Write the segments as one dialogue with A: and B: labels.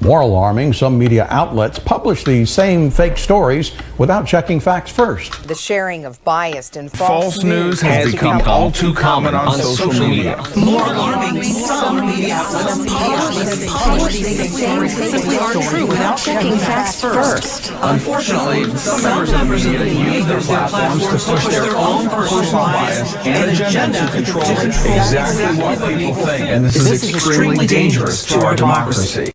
A: More alarming, some media outlets publish these same fake stories without checking facts first.
B: The sharing of biased and
C: false news has become all too common on social media.
D: More alarming, some media outlets publish these same fake stories without checking facts first.
C: Unfortunately, some members of the media use their platforms to push their own personal bias and agenda to control exactly what people think. And this is extremely dangerous to our democracy.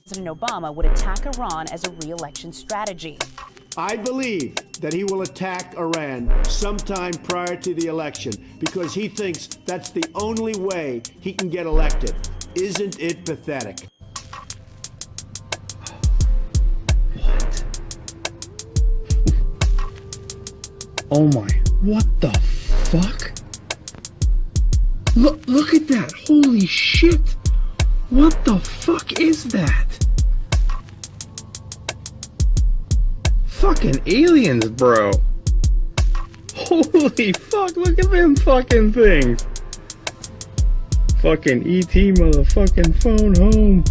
E: President Obama would attack Iran as a re-election strategy.
F: I believe that he will attack Iran sometime prior to the election because he thinks that's the only way he can get elected. Isn't it pathetic?
G: What? Oh my, what the fuck? Look at that, holy shit! What the fuck is that? Fucking aliens, bro. Holy fuck, look at them fucking things. Fucking E.T. motherfucking phone home.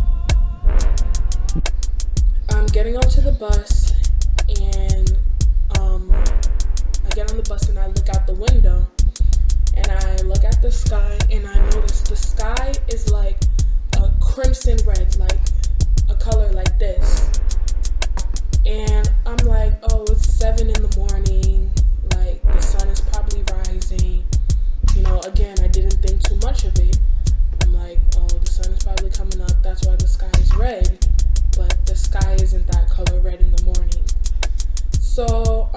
H: I'm getting onto the bus and I get on the bus and I look out the window and I look at the sky and I notice the sky is like a crimson red, like a color like this. And I'm like, oh, it's 7 in the morning, like the sun is probably rising. You know, again, I didn't think too much of it. I'm like, oh, the sun is probably coming up, that's why the sky is red. But the sky isn't that color red in the morning. So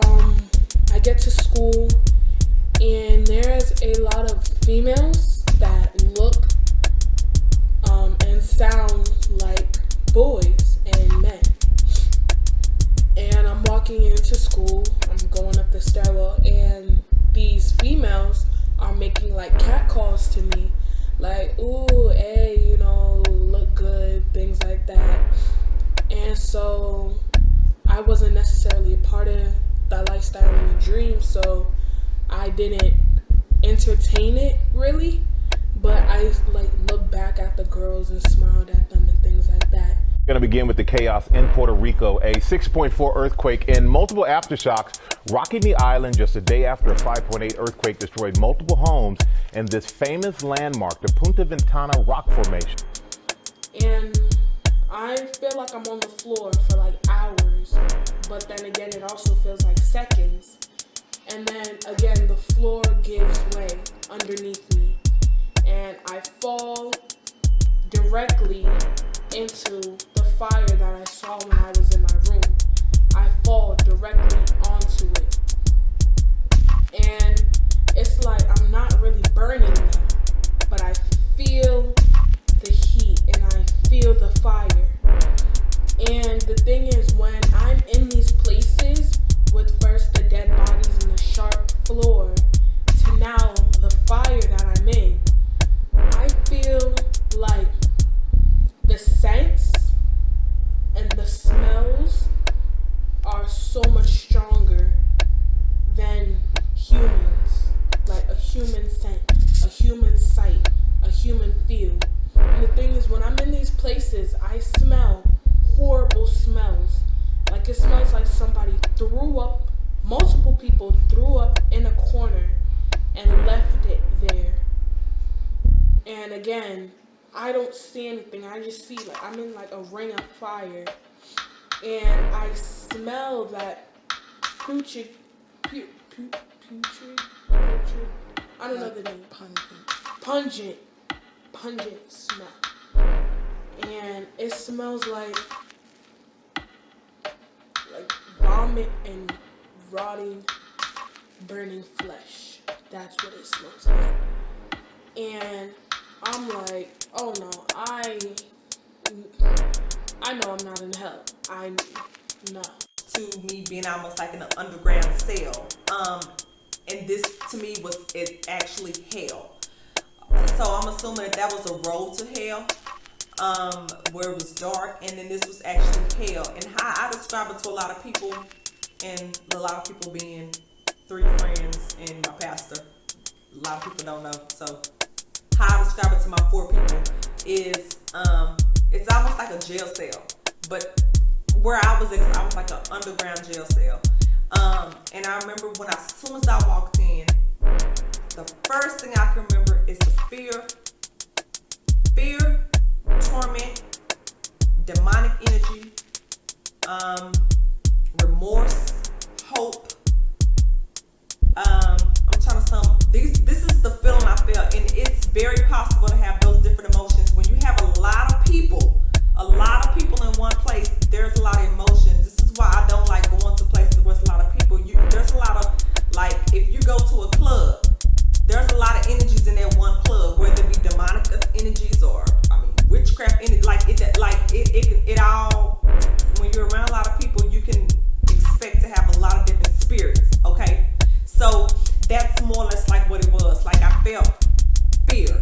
H: I get to school and there's a lot of females that look and sound like boys and men. And I'm walking into school, I'm going up the stairwell, and these females are making like cat calls to me. Like, ooh, hey, you know, look good, things like that. And so I wasn't necessarily a part of that lifestyle in the dream, so I didn't entertain it really. But I like looked back at the girls and smiled at them and things like that.
I: Going to begin with the chaos in Puerto Rico. A 6.4 earthquake and multiple aftershocks rocking the island just a day after a 5.8 earthquake destroyed multiple homes in this famous landmark, the Punta Ventana rock formation.
H: And I feel like I'm on the floor for like hours, but then again it also feels like seconds. And then again the floor gives way underneath me and I fall directly into the fire that I saw when I was in my room. I fall directly onto it. And it's like I'm not really burning them, but I feel the heat and I feel the fire. And the thing is, when I'm in these places with first the dead bodies and the sharp floor to now the fire that I'm in, I feel like the scents and the smells are so much stronger than humans. Like a human scent, a human sight, a human feel. And the thing is, when I'm in these places, I smell horrible smells. Like it smells like somebody threw up, multiple people threw up in a corner and left it there. And again, I don't see anything. I just see like I'm in like a ring of fire, and I smell that putrid. I don't know the name. Pungent smell, and it smells like vomit and rotting, burning flesh. That's what it smells like, and I'm like, oh no, I know I'm not in hell. No.
J: To me being almost like in an underground cell. And this to me was actually hell. So I'm assuming that was a road to hell, where it was dark, and then this was actually hell. And how I describe it to a lot of people and a lot of people being 3 friends and my pastor. A lot of people don't know. So how I describe it to my 4 people is it's almost like a jail cell, but where I was like an underground jail cell. And I remember as soon as I walked in, the first thing I can remember is the fear, torment, demonic energy, remorse, hope. I'm trying to sum. This is the feeling I felt, and it's very possible to have those different emotions when you have a lot of people in one place. There's a lot of emotions. This is why I don't like going to places where there's a lot of people. There's a lot of, like, if you go to a club, there's a lot of energies in that one club, whether it be demonic energies or witchcraft energy. It all. When you're around a lot of people, you can expect to have a lot of different spirits. Okay, so that's more or less like what it was. Like, I felt fear.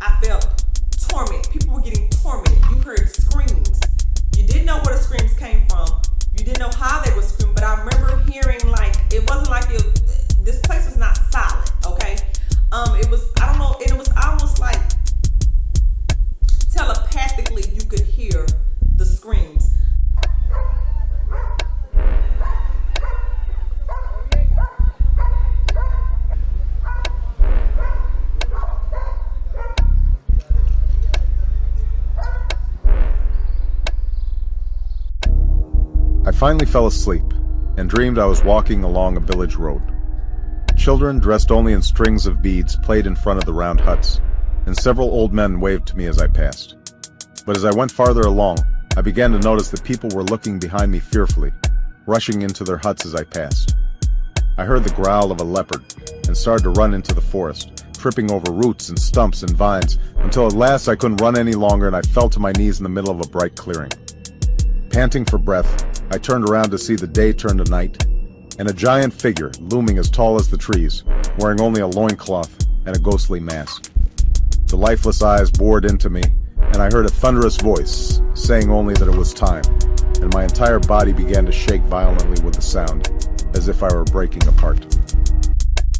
J: I felt torment. People were getting tormented. You heard screams. You didn't know where the screams came from. You didn't know how they were screaming. But I remember hearing, like, it wasn't like this place was not solid. Okay, it was, I don't know, and it was almost like telepathically you could hear the screams.
K: I finally fell asleep and dreamed I was walking along a village road. Children dressed only in strings of beads played in front of the round huts, and several old men waved to me as I passed. But as I went farther along, I began to notice that people were looking behind me fearfully, rushing into their huts as I passed. I heard the growl of a leopard and started to run into the forest, tripping over roots and stumps and vines, until at last I couldn't run any longer and I fell to my knees in the middle of a bright clearing. Panting for breath, I turned around to see the day turn to night, and a giant figure looming as tall as the trees, wearing only a loincloth and a ghostly mask. The lifeless eyes bored into me, and I heard a thunderous voice saying only that it was time, and my entire body began to shake violently with the sound, as if I were breaking apart.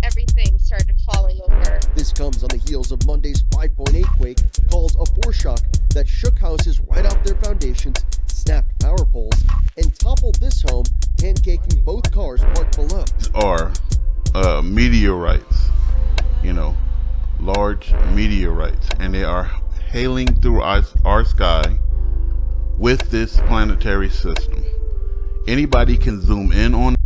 L: Everything started falling over.
M: This comes on the heels of Monday's 5.8 quake, called a foreshock that shook houses right off their foundations, snapped power poles, and toppled this home, pancaking both cars parked below.
N: Are meteorites, large meteorites, and they are hailing through our sky with this planetary system. Anybody can zoom in on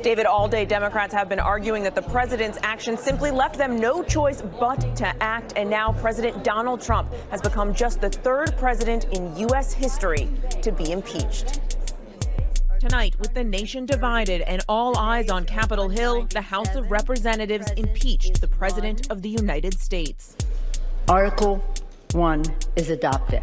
O: David, all day Democrats have been arguing that the president's action simply left them no choice but to act. And now President Donald Trump has become just the 3rd president in U.S. history to be impeached. Tonight, with the nation divided and all eyes on Capitol Hill, the House of Representatives impeached the President of the United States.
P: Article 1 is adopted.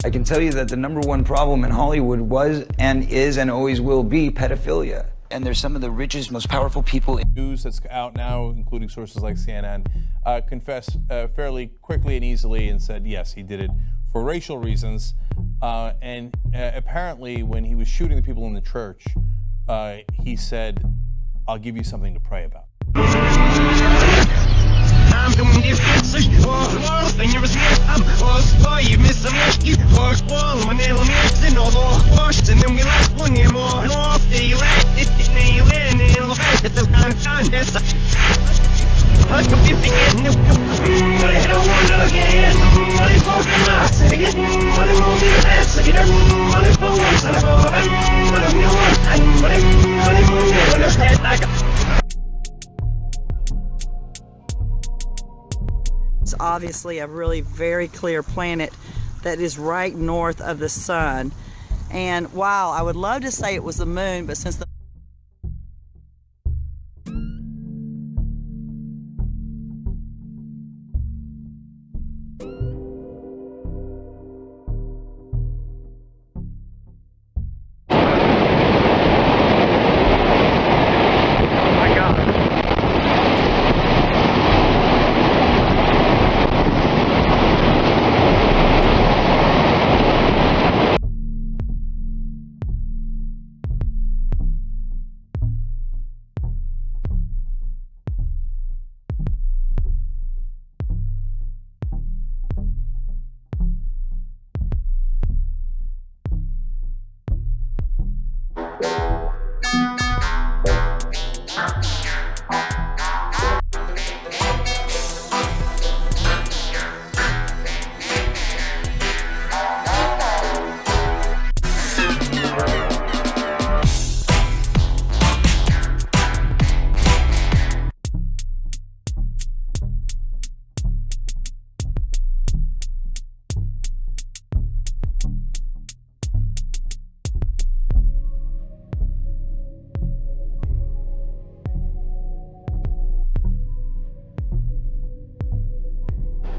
Q: I can tell you that the #1 problem in Hollywood was and is and always will be pedophilia. And there's some of the richest, most powerful people.
R: News that's out now, including sources like CNN, confessed fairly quickly and easily and said, yes, he did it for racial reasons. And apparently when he was shooting the people in the church, he said, I'll give you something to pray about.
S: It's obviously a really very clear planet that is right north of the sun. And wow, I would love to say it was the moon, but since the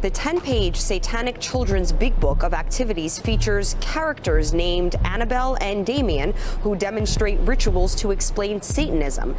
T: The 10-page Satanic Children's Big Book of Activities features characters named Annabelle and Damien who demonstrate rituals to explain Satanism.